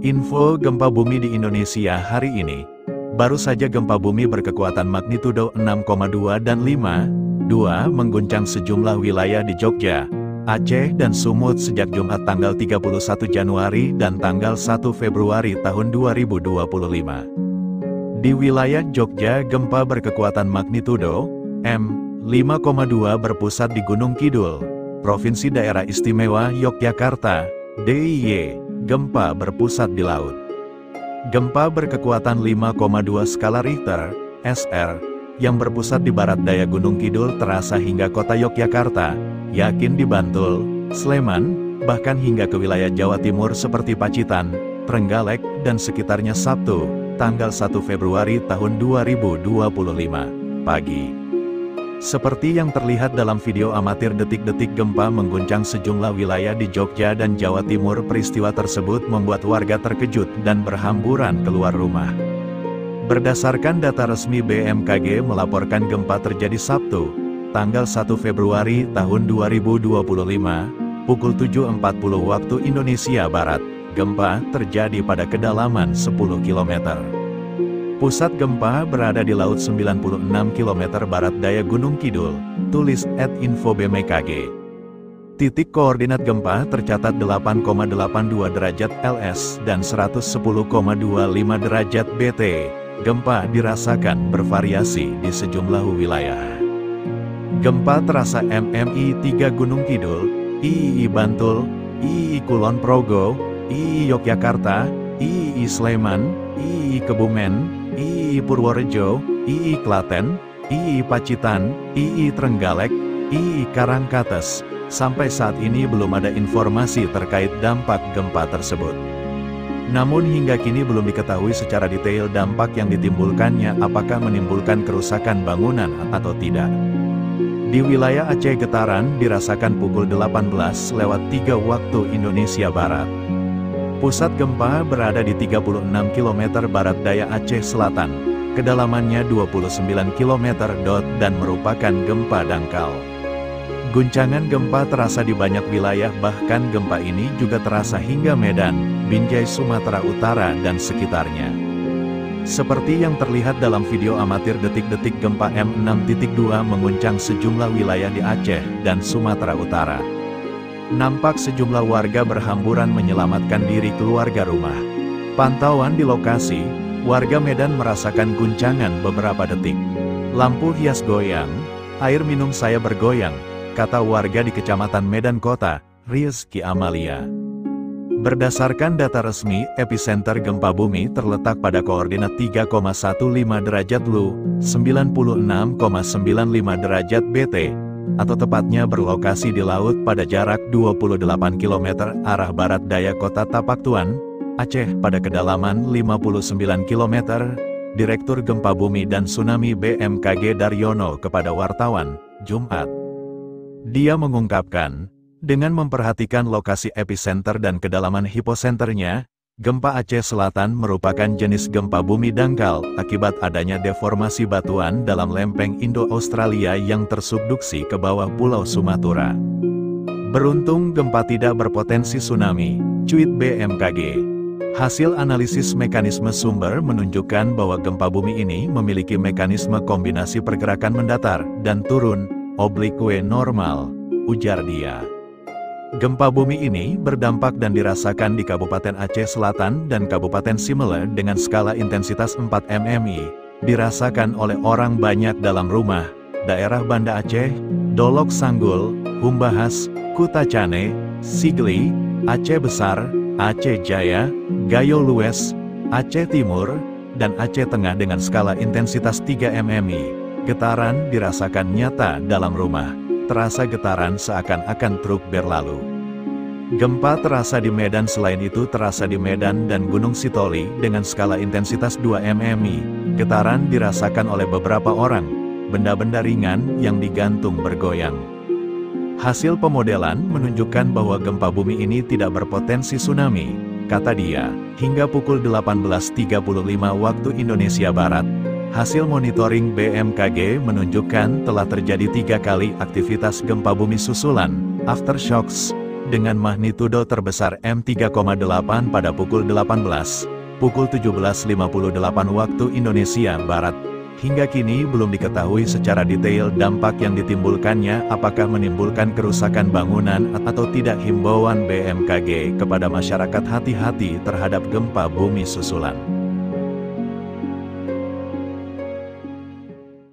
Info gempa bumi di Indonesia hari ini. Baru saja gempa bumi berkekuatan magnitudo 6,2 dan 5,2 mengguncang sejumlah wilayah di Jogja, Aceh dan Sumut sejak Jumat tanggal 31 Januari dan tanggal 1 Februari tahun 2025. Di wilayah Jogja, gempa berkekuatan magnitudo 5,2 berpusat di Gunung Kidul, Provinsi Daerah Istimewa Yogyakarta, DIY. Gempa berpusat di laut. Gempa berkekuatan 5,2 skala Richter, SR, yang berpusat di barat daya Gunung Kidul terasa hingga kota Yogyakarta, yakin di Bantul, Sleman, bahkan hingga ke wilayah Jawa Timur seperti Pacitan, Trenggalek, dan sekitarnya Sabtu, tanggal 1 Februari tahun 2025, pagi. Seperti yang terlihat dalam video amatir detik-detik gempa mengguncang sejumlah wilayah di Jogja dan Jawa Timur, peristiwa tersebut membuat warga terkejut dan berhamburan keluar rumah. Berdasarkan data resmi BMKG melaporkan gempa terjadi Sabtu, tanggal 1 Februari tahun 2025, pukul 7.40 waktu Indonesia Barat. Gempa terjadi pada kedalaman 10 km. Pusat gempa berada di laut 96 km barat daya Gunung Kidul, tulis @info_bmkg. Titik koordinat gempa tercatat 8,82 derajat LS dan 110,25 derajat BT. Gempa dirasakan bervariasi di sejumlah wilayah. Gempa terasa MMI 3 Gunung Kidul, III Bantul, II Kulon Progo, II Yogyakarta, II Sleman, II Kebumen, II Purworejo, II Klaten, II Pacitan, II Trenggalek, II Karangkates. Sampai saat ini belum ada informasi terkait dampak gempa tersebut. Namun hingga kini belum diketahui secara detail dampak yang ditimbulkannya, apakah menimbulkan kerusakan bangunan atau tidak. Di wilayah Aceh getaran dirasakan pukul 18:03 waktu Indonesia Barat. Pusat gempa berada di 36 km barat daya Aceh Selatan, kedalamannya 29 km dan merupakan gempa dangkal. Guncangan gempa terasa di banyak wilayah, bahkan gempa ini juga terasa hingga Medan, Binjai Sumatera Utara dan sekitarnya. Seperti yang terlihat dalam video amatir detik-detik gempa M6.2 mengguncang sejumlah wilayah di Aceh dan Sumatera Utara. Nampak sejumlah warga berhamburan menyelamatkan diri keluarga rumah. Pantauan di lokasi, warga Medan merasakan guncangan beberapa detik. Lampu hias goyang, air minum saya bergoyang, kata warga di Kecamatan Medan Kota, Rizky Amalia. Berdasarkan data resmi, epicenter gempa bumi terletak pada koordinat 3,15 derajat Lu, 96,95 derajat BT, atau tepatnya berlokasi di laut pada jarak 28 km arah barat daya kota Tapak Tuan, Aceh pada kedalaman 59 km, Direktur Gempa Bumi dan Tsunami BMKG Daryono kepada wartawan, Jumat. Dia mengungkapkan, dengan memperhatikan lokasi epicenter dan kedalaman hiposenternya, gempa Aceh Selatan merupakan jenis gempa bumi dangkal akibat adanya deformasi batuan dalam lempeng Indo-Australia yang tersubduksi ke bawah Pulau Sumatera. Beruntung gempa tidak berpotensi tsunami, cuit BMKG. Hasil analisis mekanisme sumber menunjukkan bahwa gempa bumi ini memiliki mekanisme kombinasi pergerakan mendatar dan turun, oblique normal, ujar dia. Gempa bumi ini berdampak dan dirasakan di Kabupaten Aceh Selatan dan Kabupaten Simele dengan skala intensitas 4 mmi, dirasakan oleh orang banyak dalam rumah, daerah Banda Aceh, Dolok Sanggul, Humbahas, Kutacane, Sigli, Aceh Besar, Aceh Jaya, Gayo Lues, Aceh Timur, dan Aceh Tengah dengan skala intensitas 3 mmi. Getaran dirasakan nyata dalam rumah. Terasa getaran seakan-akan truk berlalu. Gempa terasa di Medan, selain itu terasa di Medan dan Gunung Sitoli dengan skala intensitas 2 mmi. Getaran dirasakan oleh beberapa orang, benda-benda ringan yang digantung bergoyang. Hasil pemodelan menunjukkan bahwa gempa bumi ini tidak berpotensi tsunami, kata dia. Hingga pukul 18.35 waktu Indonesia Barat, hasil monitoring BMKG menunjukkan telah terjadi 3 kali aktivitas gempa bumi susulan, aftershocks, dengan magnitudo terbesar M3,8 pada pukul 18, pukul 17.58 waktu Indonesia Barat. Hingga kini belum diketahui secara detail dampak yang ditimbulkannya, apakah menimbulkan kerusakan bangunan atau tidak. Himbauan BMKG kepada masyarakat hati-hati terhadap gempa bumi susulan.